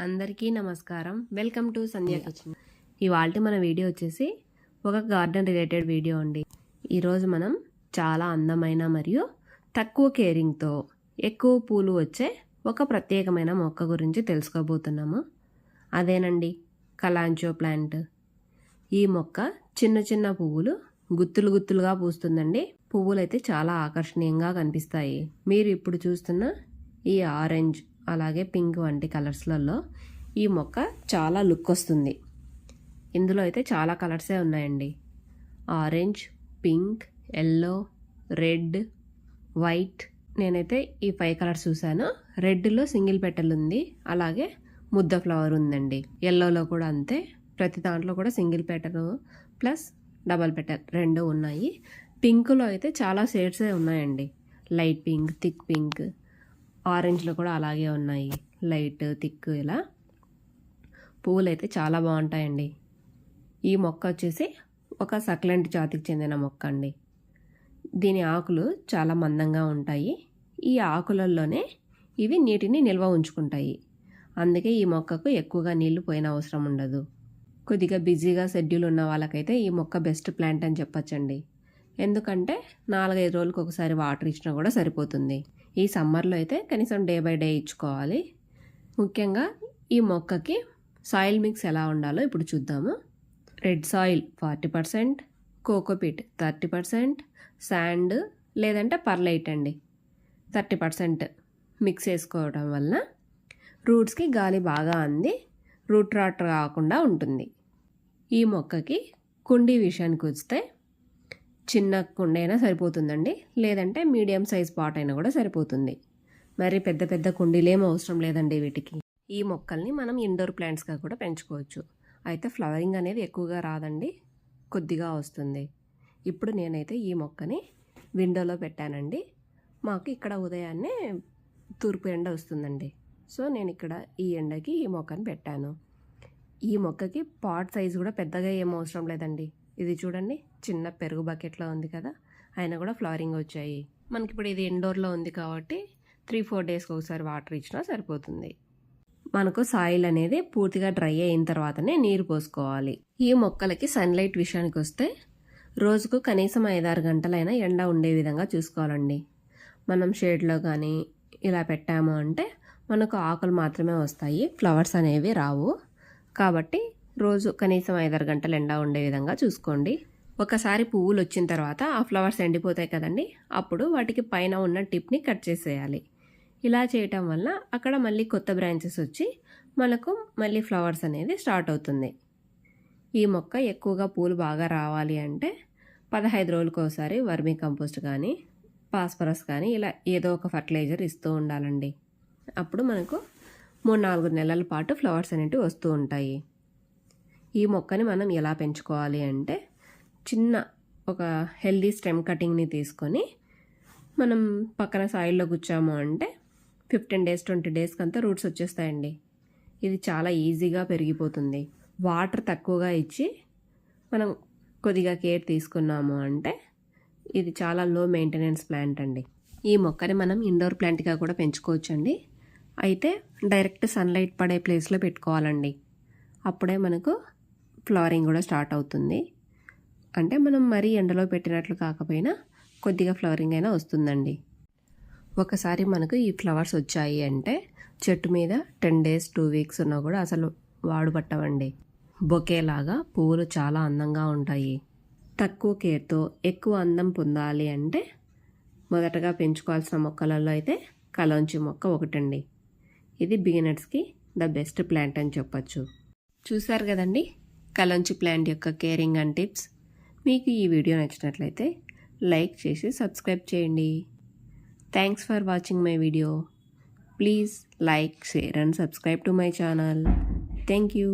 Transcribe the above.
అందరికీ నమస్కారం. Welcome to Sandhya kitchen. ఇవాల్టి మన వీడియో వచ్చేసి ఒక గార్డెన్ రిలేటెడ్ వీడియో అండి. ఈరోజు మనం చాలా అందమైన మరియు తక్కువ కేరింగ్తో ఎక్కువ పూలు వచ్చే ఒక ప్రత్యేకమైన మొక్క గురించి తెలుసుకోబోతున్నాము. అదేనండి కలాంచో ప్లాంట్. ఈ మొక్క చిన్న చిన్న పువ్వులు గుత్తులు గుత్తులుగా పూస్తుందండి. పువ్వులు అయితే చాలా ఆకర్షణీయంగా కనిపిస్తాయి. మీరు ఇప్పుడు చూస్తున్న ఈ ఆరెంజ్ అలాగే పింక్ వంటి కలర్స్లలో ఈ మొక్క చాలా లుక్ వస్తుంది. ఇందులో అయితే చాలా కలర్సే ఉన్నాయండి. Orange, pink, yellow, red, white. నేనైతే ఈ 5 కలర్స్ చూశాను. రెడ్లో సింగిల్ పెటల్ ఉంది, అలాగే ముద్ద ఫ్లవర్ ఉందండి. ఎల్లోలో కూడా అంతే. ప్రతి దాంట్లో కూడా single petal plus double petal 2 ఉన్నాయి. పింక్లో అయితే చాలా షేడ్సే ఉన్నాయండి. Light pink, thick pink. ఆరెంజ్లో కూడా అలాగే ఉన్నాయి, లైట్, థిక్. ఇలా పువ్వులు అయితే చాలా బాగుంటాయండి. ఈ మొక్క వచ్చేసి ఒక సక్లెంట్ జాతికి చెందిన మొక్క అండి. దీని ఆకులు చాలా మందంగా ఉంటాయి. ఈ ఆకులలోనే ఇవి నీటిని నిల్వ ఉంచుకుంటాయి. అందుకే ఈ మొక్కకు ఎక్కువగా నీళ్లు పోయిన అవసరం ఉండదు. కొద్దిగా బిజీగా షెడ్యూల్ ఉన్న వాళ్ళకైతే ఈ మొక్క బెస్ట్ ప్లాంట్ అని చెప్పచ్చండి. ఎందుకంటే 4-5 రోజులకు ఒకసారి వాటర్ ఇచ్చినా కూడా సరిపోతుంది. ఈ సమ్మర్లో అయితే కనీసం డే బై డే ఇచ్చుకోవాలి. ముఖ్యంగా ఈ మొక్కకి సాయిల్ మిక్స్ ఎలా ఉండాలో ఇప్పుడు చూద్దాము. రెడ్ సాయిల్ 40%, కోకోపీట్ 30%, శాండ్ లేదంటే పర్లైట్ అండి 30% మిక్స్ చేసుకోవడం వల్ల రూట్స్కి గాలి బాగా అంది రూట్ రాట్ రాకుండా ఉంటుంది. ఈ మొక్కకి కుండీ విషయానికి వస్తే చిన్న కుండ అయినా సరిపోతుందండి, లేదంటే మీడియం సైజ్ పాట్ అయినా కూడా సరిపోతుంది. మరి పెద్ద పెద్ద కుండీలేం అవసరం లేదండి వీటికి. ఈ మొక్కల్ని మనం ఇండోర్ ప్లాంట్స్గా కూడా పెంచుకోవచ్చు. అయితే ఫ్లవరింగ్ అనేది ఎక్కువగా రాదండి, కొద్దిగా వస్తుంది. ఇప్పుడు నేనైతే ఈ మొక్కని విండోలో పెట్టానండి. మాకు ఇక్కడ ఉదయాన్నే తూర్పు ఎండ వస్తుందండి. సో నేను ఇక్కడ ఈ ఎండకి ఈ మొక్కని పెట్టాను. ఈ మొక్కకి పాట్ సైజు కూడా పెద్దగా ఏం అవసరం లేదండి. ఇది చూడండి, చిన్న పెరుగు బకెట్లో ఉంది కదా, అయినా కూడా ఫ్లవరింగ్ వచ్చాయి. మనకి ఇప్పుడు ఇది ఇండోర్లో ఉంది కాబట్టి 3-4 డేస్కి ఒకసారి వాటర్ ఇచ్చినా సరిపోతుంది. మనకు సాయిల్ అనేది పూర్తిగా డ్రై అయిన తర్వాతనే నీరు పోసుకోవాలి. ఈ మొక్కలకి సన్లైట్ విషయానికి వస్తే రోజుకు కనీసం 5-6 గంటలైనా ఎండ ఉండే విధంగా చూసుకోవాలండి. మనం షేడ్లో కానీ ఇలా పెట్టాము అంటే మనకు ఆకులు మాత్రమే వస్తాయి, ఫ్లవర్స్ అనేవి రావు. కాబట్టి రోజు కనీసం 5-6 గంటలు ఎండ ఉండే విధంగా చూసుకోండి. ఒకసారి పువ్వులు వచ్చిన తర్వాత ఆ ఫ్లవర్స్ ఎండిపోతాయి కదండి, అప్పుడు వాటికి పైన ఉన్న టిప్ని కట్ చేసేయాలి. ఇలా చేయటం వల్ల అక్కడ మళ్ళీ కొత్త బ్రాంచెస్ వచ్చి మనకు మళ్ళీ ఫ్లవర్స్ అనేది స్టార్ట్ అవుతుంది. ఈ మొక్క ఎక్కువగా పూలు బాగా రావాలి అంటే 15 రోజులకు ఒకసారి వర్మీ కంపోస్ట్ కానీ ఫాస్ఫరస్ కానీ ఇలా ఏదో ఒక ఫర్టిలైజర్ ఇస్తూ ఉండాలండి. అప్పుడు మనకు 3-4 నెలల పాటు ఫ్లవర్స్ అనేవి వస్తూ ఉంటాయి. ఈ మొక్కని మనం ఎలా పెంచుకోవాలి అంటే చిన్న ఒక హెల్దీ స్టెమ్ కటింగ్ని తీసుకొని మనం పక్కన సాయిల్లో గుచ్చాము అంటే 15 డేస్ 20 డేస్కి అంతా రూట్స్ వచ్చేస్తాయండి. ఇది చాలా ఈజీగా పెరిగిపోతుంది. వాటర్ తక్కువగా ఇచ్చి మనం కొద్దిగా కేర్ తీసుకున్నాము అంటే ఇది చాలా లో మెయింటెనెన్స్ ప్లాంట్ అండి. ఈ మొక్కని మనం ఇండోర్ ప్లాంట్గా కూడా పెంచుకోవచ్చండి. అయితే డైరెక్ట్ సన్లైట్ పడే ప్లేస్లో పెట్టుకోవాలండి. అప్పుడే మనకు ఫ్లవరింగ్ కూడా స్టార్ట్ అవుతుంది. అంటే మనం మరీ ఎండలో పెట్టినట్లు కాకపోయినా కొద్దిగా ఫ్లవరింగ్ అయినా వస్తుందండి. ఒకసారి మనకు ఈ ఫ్లవర్స్ వచ్చాయి అంటే చెట్టు మీద 10 డేస్ 2 వీక్స్ ఉన్నా కూడా అసలు వాడుపట్టవండి. బొకేలాగా పువ్వులు చాలా అందంగా ఉంటాయి. తక్కువ కేర్తో ఎక్కువ అందం పొందాలి అంటే మొదటగా పెంచుకోవాల్సిన మొక్కలలో అయితే కలాంచీ మొక్క ఒకటండి. ఇది బిగినర్స్కి ద బెస్ట్ ప్లాంట్ అని చెప్పచ్చు. చూశారు కదండి కలాంచీ ప్లాంట్ యొక్క కేరింగ్ అండ్ టిప్స్. మీకు ఈ వీడియో నచ్చినట్లయితే లైక్ చేసి సబ్స్క్రైబ్ చేయండి. Thanks for watching my video. Please like, share and subscribe to my channel. Thank you.